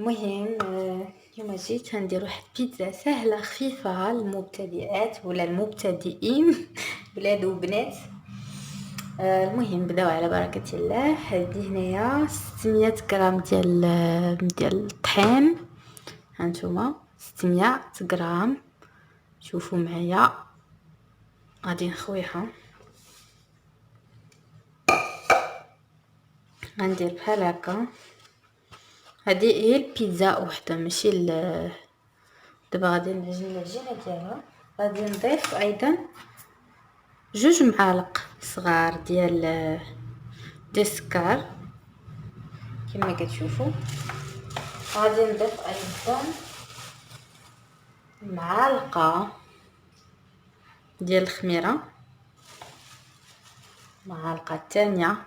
المهم اليوم جيت ندير واحد بيتزا سهله خفيفه للمبتدئات ولا المبتدئين ولاد وبنات. المهم نبداو على بركه الله. هذه هنايا 600 غرام ديال الطحين. هانتوما 600 غرام. شوفوا معايا غادي نخويها. غندير بحال هكا. هذه هي البيتزا وحده ماشي دابا غادي نعجن العجينه ديالها. غادي نضيف ايضا 2 معالق صغار ديال السكر كما كتشوفوا. غادي نضيف ايضا معلقه ديال الخميره، معلقه الثانيه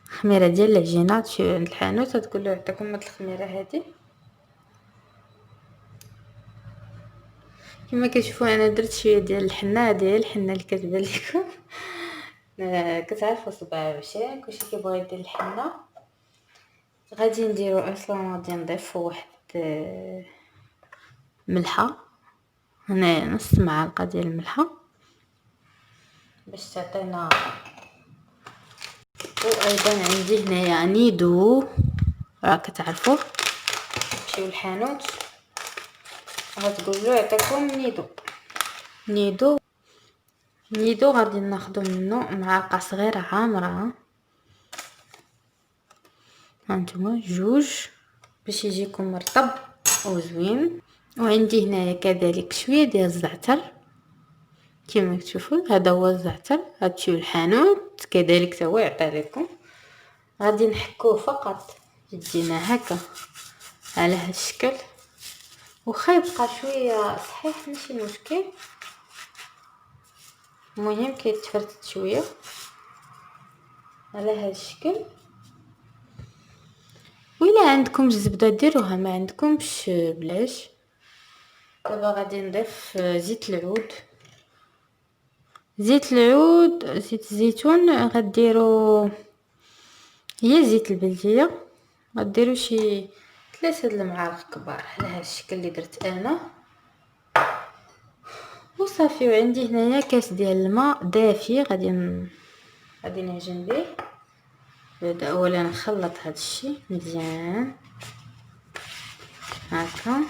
خميره ديال العجينه. تمشيو عند الحانوت تقول له عطاكم هاد الخميره هذه. كما كتشوفوا انا درت شويه ديال الحنه، اللي كتبان لكم. كتعرفوا صباع وشي كلشي كيبغي يدير الحنه. غادي نديرو اصلا غادي نضيفو واحد ملحه، هنا نص معلقه ديال الملحه باش تعطينا. وايضا عندي هنايا نيدو، راه كتعرفوا تمشيو للحانوت غتقولوا يعطيكم نيدو غادي ناخذ منه معلقه صغيره عامره. هانتوما 2 باش يجيكم مرطب وزوين. وعندي هنايا كذلك شويه ديال الزعتر كما تشوفوا. هذا هو الزعتر، غتمشيو للحانوت كذلك تا هو يعطي لكم. غادي نحكوه فقط يدينا هكا على هذا الشكل. وخا يبقى شويه صحيح ماشي مشكل، المهم كيتفرتت شويه على هذا الشكل. وإلا عندكم الزبده ديروها، ما عندكمش بلاش. دابا غادي نضيف زيت العود، زيت الزيتون. غديروا هي زيت البلديه، غديروا شي 3 المعالق كبار على هذا الشكل اللي درت انا. وصافي. وعندي هنايا كاس ديال الماء دافي غادي نعجن به. نبدا اولا نخلط هذا الشيء مزيان هكا.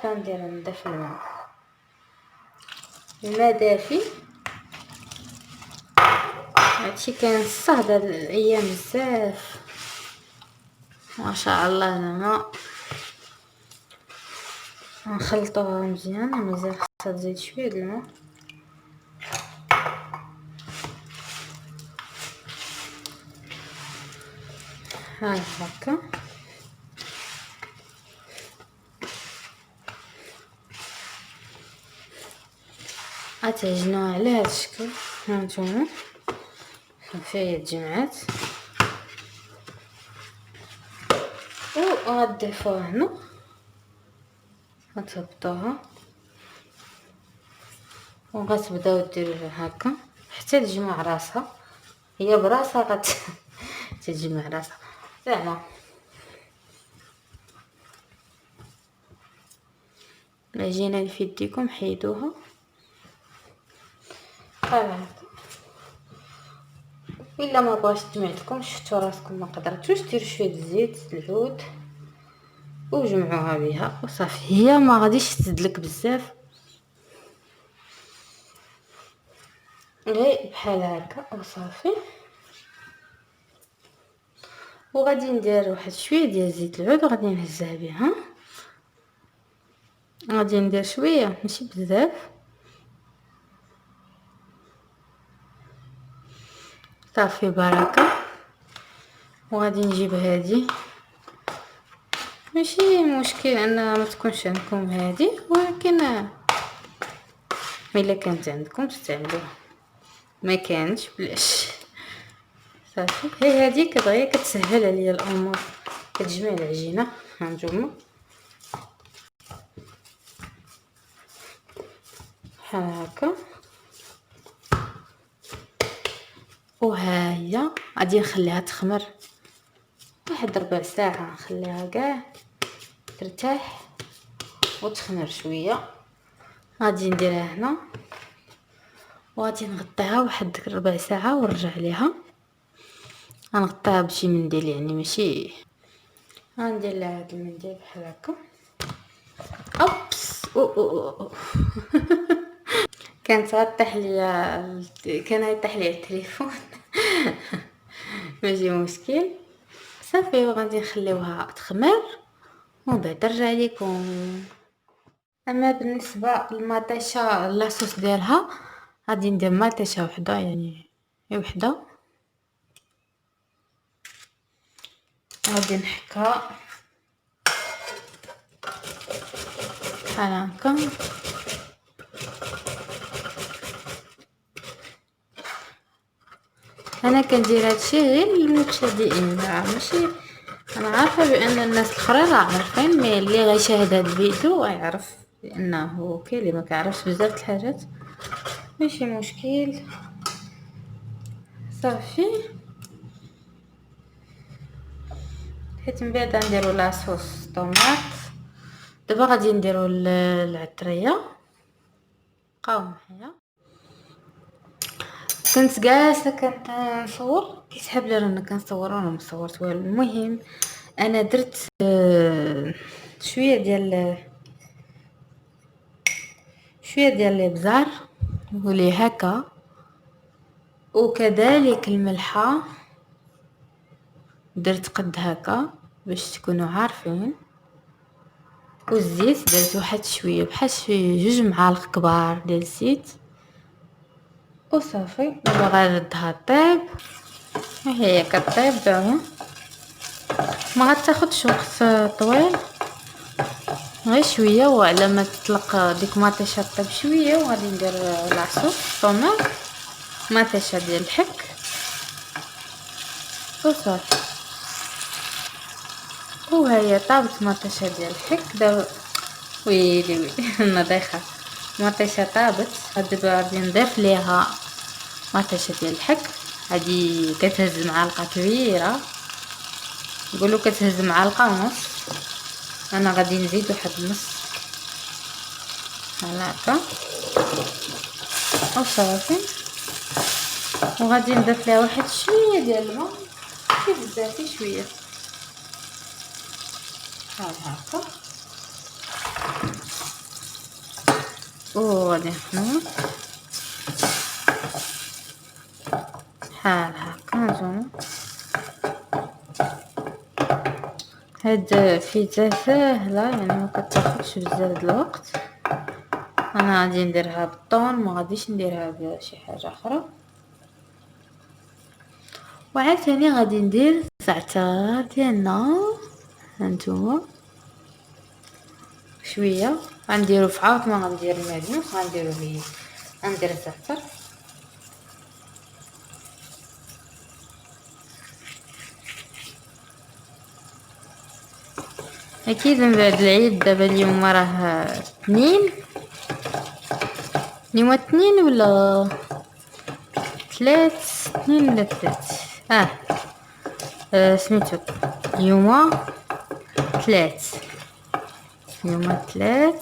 كندير نضيف الماء دافي. هادشي كان الصهد هاد الايام بزاف ما شاء الله. الماء نخلطوها مزيان، مازال خصها تزيد شويه د الماء. هكا غتعجنوها على هذا الشكل. هانتوما صافي تجمعات. وغتضيفوها هنا، غتهبطوها وغتبداو ديروها هكا حتى تجمع راسها. هي براسها تجمع راسها زعما. العجينه اللي في يديكم حيدوها بحال هكا. الا ما بغاش تجمعتكم شفتوا راسكم ما قدرتوش ديروا شويه زيت العود وجمعوها بها وصافي. هي ما غاديش تزدلك بزاف، غير بحال هكا وصافي. وغادي ندير واحد شويه ديال زيت العود وغادي نهزها بها. غادي ندير شويه ماشي بزاف صافي بركه. وغادي نجيب هذه، ماشي مشكل انها ما تكونش عندكم هذه، ولكن الا كانت عندكم تستعملوها، ما كانش بلاش صافي. هي هذه كدغيا كتسهل عليا الامور. كتجمع العجينه هانتوما بحال هكا. وها هي غادي نخليها تخمر واحد ربع ساعه، نخليها كاع ترتاح وتخمر شويه. غادي نديرها هنا وغادي نغطيها واحد ربع ساعه ونرجع ليها. غنغطيها بشي منديل يعني ماشي، غندير لها هاد المنديل بحال هكا. اوبس أو. كانت غطيح ليا، كان غيطيح ليا التليفون. ماشي مشكل صافي، وغادي نخليوها تخمر ومن بعد نرجع لكم. اما بالنسبه للمطيشه لاصوص ديالها، غادي ندير مطيشه وحده يعني وحده، غادي نحكها بحال هكا. انا كندير هادشي غير للمبتدئين، ماشي انا عارفه بان الناس الاخرين راه عارفين، مي اللي غيشاهد هاد الفيديو غيعرف لانه كاين اللي ما كيعرفش بزاف د الحاجات، ماشي مشكل صافي. حيت من بعد نديرو لاصوص طوماط. دابا غادي نديرو العطريه، بقاو معايا. كنت جالسه كنصور، كيسحب لي رانا كنصور وانا مصورت والو. المهم انا درت شويه ديال الابزار ولي هكا، وكذلك الملحه درت قد هكا باش تكونوا عارفين، والزيت درت واحد شويه بحال شي 2 معالق كبار ديال الزيت وصافي. دابا غنردها طيب، هي كطيب دابا ما غتاخدش وقت طويل، غير شويه. وعلى ما تطلق ديك مطيشه طيب شويه، وغادي ندير لاصوص طوماط مطيشه ديال الحك وصافي. وهي طابت مطيشه ديال الحك دابا. ويلي نضيخه مطيشه طابت. دابا غادي نضيف ليها مطيشه ديال الحك. هادي كتهز معلقه كبيره، نقولوا كتهز معلقه ونص، انا غادي نزيد واحد النص بحال هكا وصافي. وغادي نضيف ليها واحد شويه ديال الماء، شي بزاف شويه بحال هكا. وغادي نخلط بحال هكا. نتوما هاد فيتا ساهله يعني ما كتاخذش بزاف د الوقت. انا غادي نديرها بالطون، ما غاديش نديرها بشي حاجه اخرى. وعاوتاني غادي ندير الزعتر ديالنا، هانتوما شويه غنديرو في عوض ما غندير المعدنوس، غنديرو ليه غندير الزعتر. اكيد من بعد العيد. دابا اليوم راه 2، اليوم 2 ولا 3، 2 ولا 3. سميتو اليوم 3، اليوم 3.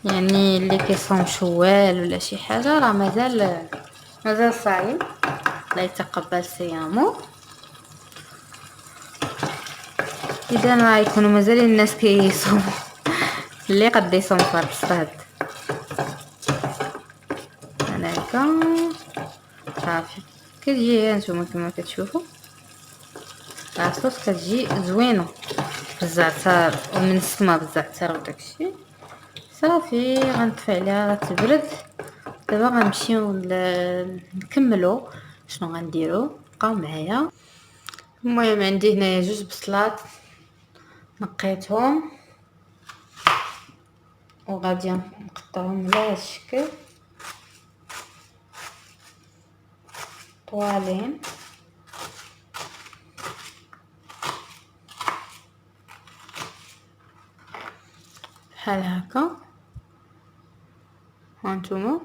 يعني اللي كيصوم شوال ولا شي حاجه راه مازال صايم، لا يتقبل صيامه. اذا ما يكونوا مازال الناس كيصوموا، اللي قد يصوم في الصاد هناكا صافي. كتجي هانتوما كما كتشوفوا لاصوص كتجي زوينه بالزعتر ومن السما بالزعتر وداكشي. صافي غنطفي عليها غتبرد. دابا غنمشيو نكملو شنو غنديرو، بقاو معايا. المهم عندي هنايا 2 بصلات نقيتهم وغادي نقطعهم على هذا الشكل طوالين بحال هكا. هانتوما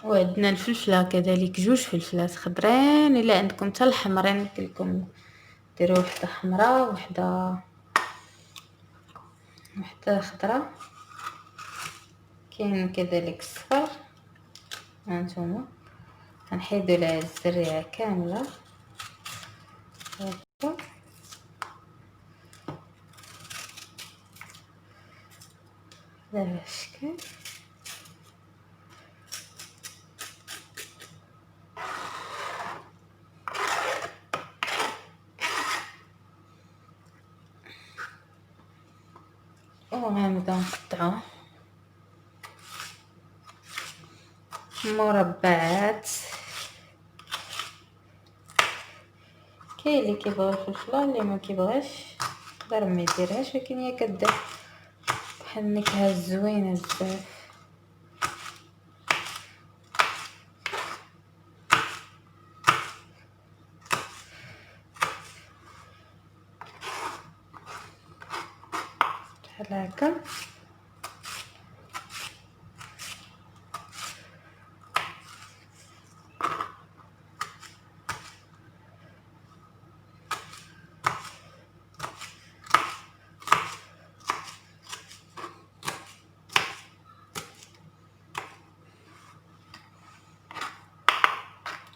وعندنا الفلفلة كذلك، جوج فلفلات خضرين، الا عندكم حتى الحمرين كلكم ديروا وحده حمراء وحده خضراء. كاين كذلك الصفر، هانتوما غنحيدو لها الزريعه كامله هكا. على هذا الشكل. وغنبداو نقطعوه مربعات. كاين اللي كيبغي الفلفله، اللي ما كيبغيش يقدر ما يديرهاش، ولكن هي كدير واحد النكهه زوينه بزاف. بحال هكا.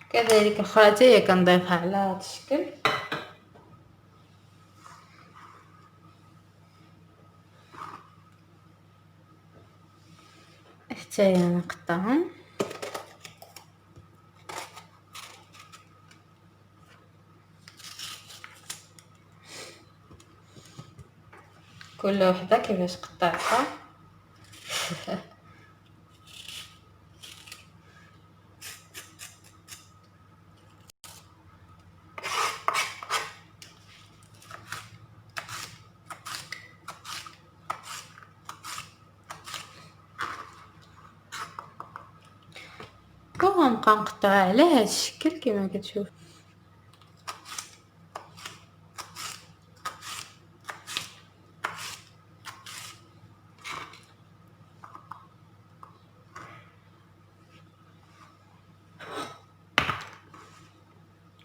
كذلك الاخرى حتى هي كنضيفها على هذا الشكل. حتى هي نقطعهم. كل وحده كيفاش قطعتها. وغنبقى نقطعها على هذا الشكل كما كتشوف.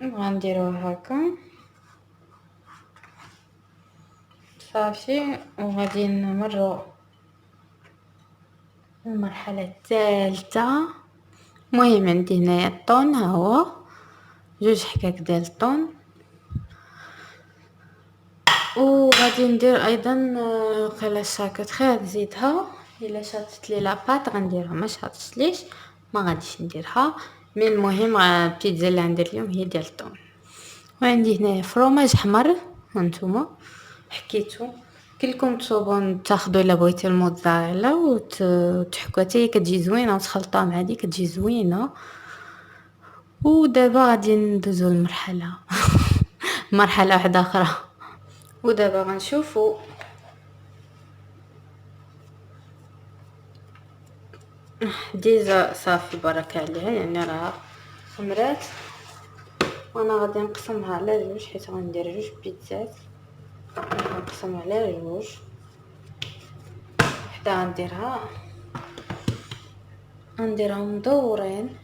وغنديروها هكا صافي. وغادي نمروا المرحله الثالثه. المهم عندي هنايا الطون، ها هو جوج حكاك ديال الطون. وغادي ندير ايضا قيله الشاركوتري نزيدها. الا شاطت لي لاباط غنديرها، ما شاطتليش ما غاديش نديرها. من المهم البيتزا اللي غندير اليوم هي ديال الطون. وعندي هنايا فروماج حمر، هانتوما حكيتو كلكم تصوبوا تاخذوا الا بغيتي الموتزاريلا وتحكوا حتى هي كتجي زوينه، وتخلطوها مع دي كتجي زوينه. ودابا غادي ندوزو للمرحله مرحله واحده اخرى. ودابا غنشوفوا ديجا صافي بركه عليها، يعني راه خمرات. وانا غادي نقسمها على جوج حيت غندير جوج بيتزات. نقسم على جوج، وحده غنديرها مدورين.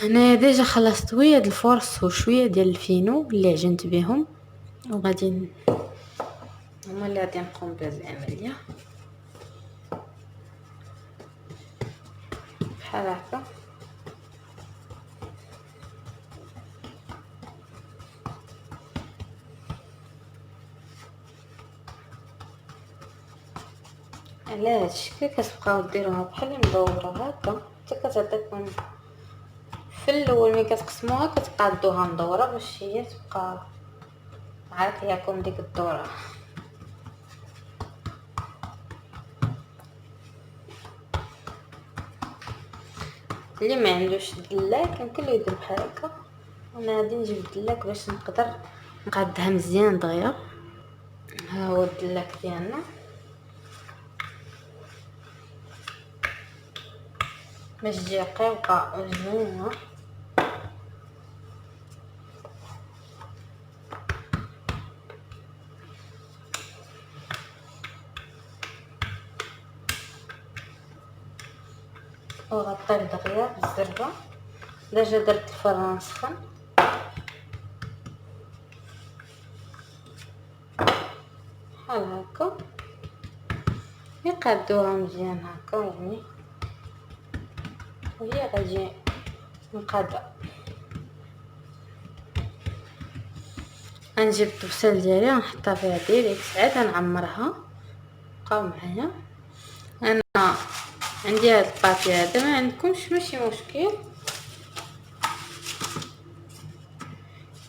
هنايا ديجا خلصت شويه د الفورس وشويه ديال الفينو اللي عجنت بهم، وغادي هما اللي غادي نقوم بهذه العمليه بحال هكا. على هذا الشكل كتبقاو ديروها بحال مدوره هكا حتى كتعطيكم. في الاول ملي كتقسموها كتقادوها مدوره باش هي تبقى عاطياكم ديك الدوره. اللي ما عندوش الدلاك يمكن له يدير بحال هكا. انا غادي نجيب الدلاك باش نقدر نقادها مزيان دغيا. ها هو الدلاك ديالنا باش تجي رقيقه وزوينه. وغطيه دغيا بالزربه. ديجا درت الفران سخن بحال هكا، يقادوها مزيان هكا يعني، وهي غتجي مقاده. غنجيب الطبسيل ديالي غنحطها فيها ديريكت، عاد غنعمرها. بقاو معايا. انا عندي هاد الباطي هذا، ما عندكمش ماشي مشكل،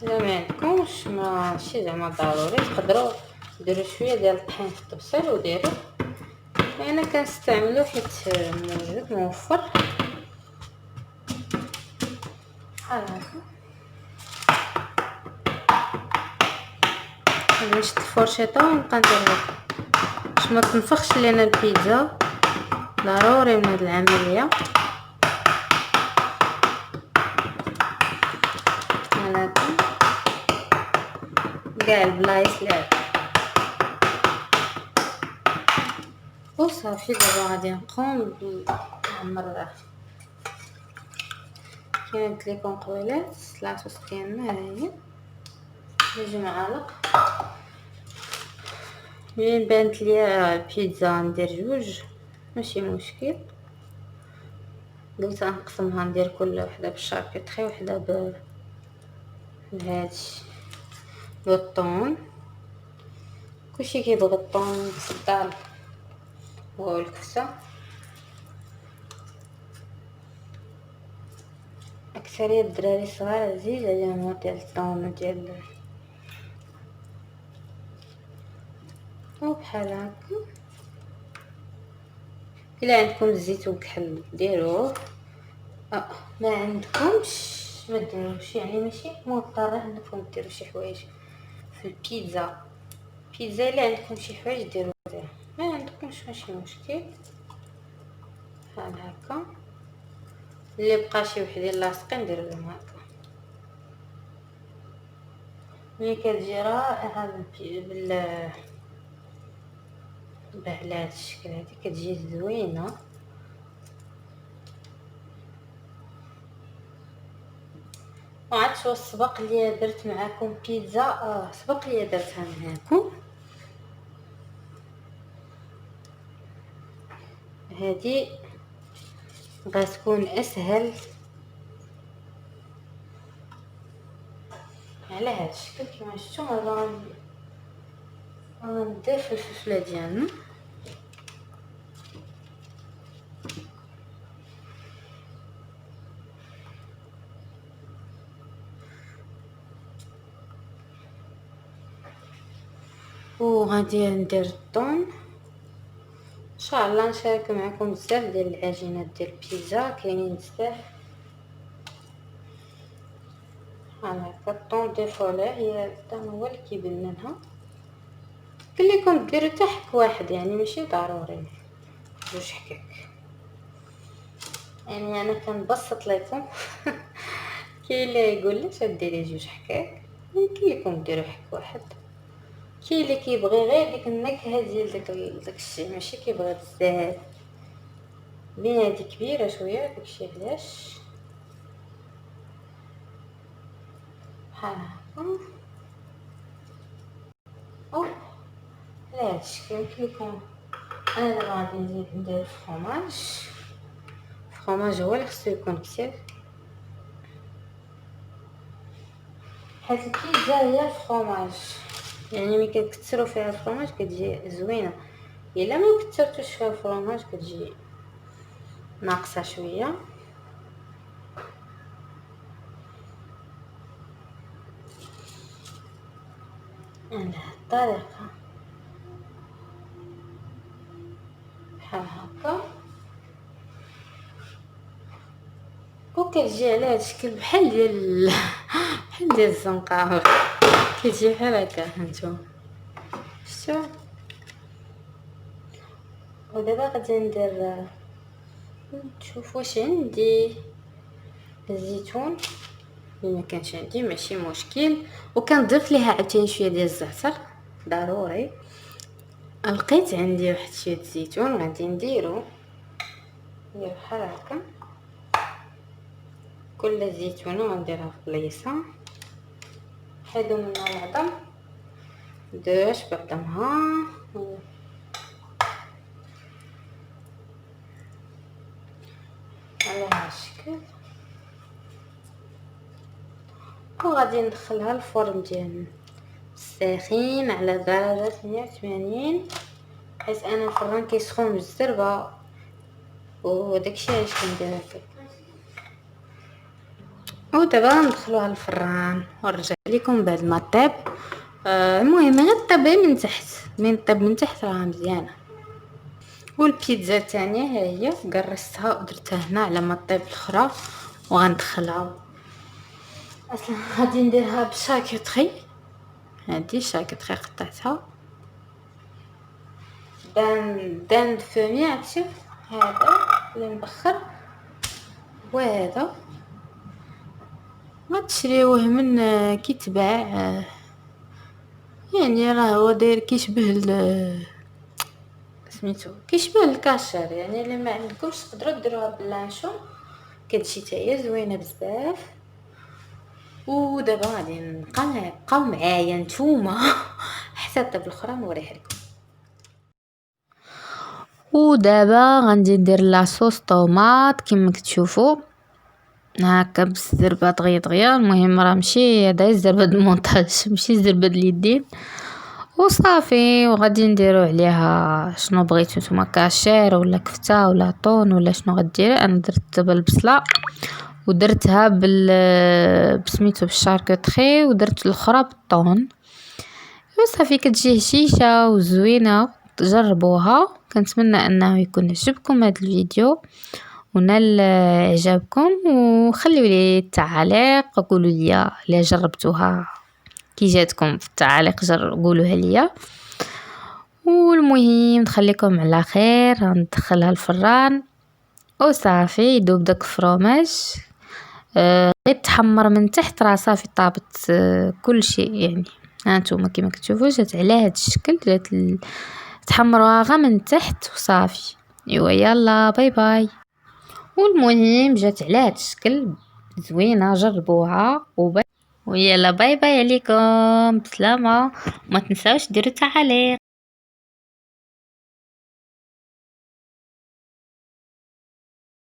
الا ما عندكمش ماشي زعما ضروري، تقدروا ديروا شويه ديال الطحين في الطبسيل وديروا. انا كنستعملو حيت موجود موفر بحال هكا. غادي نشد الفرشيطه ونبقى نديرها باش ما تنفخش لينا البيتزا، ضروري من هاد العمليه. هكا كاع البلايص لعب وصافي. دابا غادي نقوم بنعمر كيما قلت لكم قبيلات لاصوص ديالنا. هاهي 2 معالق. ملي بانت ليا البيتزا ندير 2 ماشي مشكل. قلت نقسمها، ندير كل وحده بالشاركوتري وحده بهادشي بالطون. كلشي كيبغي الطون في الدار والكفته. اكثريه الدراري الصغار عزيز عليهم ديال الطون وديال وبحال هكا. الا عندكم الزيت والكحل ديروه، ما عندكمش ما ديروش، يعني ماشي مضطر انكم ديروا شي حوايج في البيتزا. الا عندكم شي حوايج ديروا فيها، ما عندكمش ماشي مشكل. بحال هكا. اللي بقى شي وحدين لاصقين نديرو لهم هكا. ملي كتجي رائعه على هاد الشكل هادي كتجي زوينه. وعرفتش واش سبق لي درت معاكم بيتزا؟ سبق لي درتها معاكم. هادي غتكون اسهل على هاد الشكل كما شفتوا. غنضيف الفلفله ديالنا وغادي ندير الثوم. ان شاء الله نشارك معكم بزاف ديال العجينات ديال البيتزا، كاينين بزاف بحال هكا. الطون دي فولي هي هو اللي كيبان لنا. قال لكم ديروا حتى حك واحد، يعني ماشي ضروري 2 حكاك، يعني انا كنبسط لكم. كاين اللي يقول لك ديري 2 حكاك، يمكن لكم ديروا حك واحد. كاين اللي كيبغي غير ديك النكهه ديال داكشي، ماشي كيبغي بزاف. بين هادي كبيره شويه داكشي علاش بحال هكا. او على هاد الشكل يمكن لكم. انا دابا غادي نزيد ندير الفرomاج هو اللي خصو يكون كثير، حيت البيتزا هي الفرomاج، يعني ملي كتكثروا فيها الفرomاج كتجي زوينه. الا ما كثرتوش فيها الفرomاج كتجي ناقصه شويه. على هاد الطريقه بحال هكا. وكتجي على هاد الشكل بحال ديال الزنقه، كتجي بحال هكا. هانتوما شفتوا. ودابا غادي ندير نشوف واش عندي الزيتون. ما كانش عندي ماشي مشكل، وكنضيف ليها عاوتاني شويه ديال الزعتر ضروري. لقيت عندي واحد شويه الزيتون غادي نديرو ندير بحال هكا. كل زيتونه غنديرها في بلايصه، حيدو منها العظم، دوش بعظمها على هذا الشكل. وغادي ندخلها الفرن ديالنا الساخن على درجه 180، حيت انا الفران كيسخن بالزربه وداكشي علاش كندير هكا. ودابا ندخلوها الفران ونرجع لكم بعد ما طيب. المهم غير طيب من تحت، من طيب من تحت راه مزيانه. والبيتزا الثانيه ها هي قرصتها ودرتها هنا على ما طيب الاخرى، وغندخلها اصلا غادي نديرها بشاكوتري. هادي شاكوتري قطعتها دان فمي، عرفتي هذا اللي مبخر، وهذا غتشريوه من كيتباع، يعني راه هو داير كيشبه سميتو كيشبه الكاشير. يعني اللي ما عندكمش تقدروا ديروها باللانشون، كتجي حتى هي زوينه بزاف. ودابا غادي نبقاو معايا نتوما حتى طيب الاخرى نوريها لكم. ودابا غندي ندير لاصوص طوماط كما كتشوفوا هكا بالزربه دغيا دغيا. المهم راه ماشي هذا الزربه د المونتاج، ماشي الزربه د اليدين وصافي. وغادي نديرو عليها شنو بغيتو نتوما، كاشير ولا كفته ولا طون ولا شنو غديري. انا درت بالبصله ودرتها بسميتو بالشاركوتري، ودرت الاخرى بالطون وصافي. كتجي هشيشه وزوينه، جربوها. كنتمنى انه يكون عجبكم هذا الفيديو ونال اعجابكم، وخليوا لي التعاليق، قولوا لي الا جربتوها كي جاتكم في التعاليق، قولوها لي. والمهم نخليكم على خير، ندخلها الفران وصافي يذوب داك الفرomage. غير تحمر من تحت راه صافي طابت كل شيء. يعني هانتوما كما كتشوفوا جات على هذا الشكل، جات تحمروها غير من تحت وصافي. ايوا يلا باي باي. والمهم جات على هذا الشكل زوينه، جربوها ويلا باي باي عليكم بسلامه. وما تنساوش ديروا تعاليق.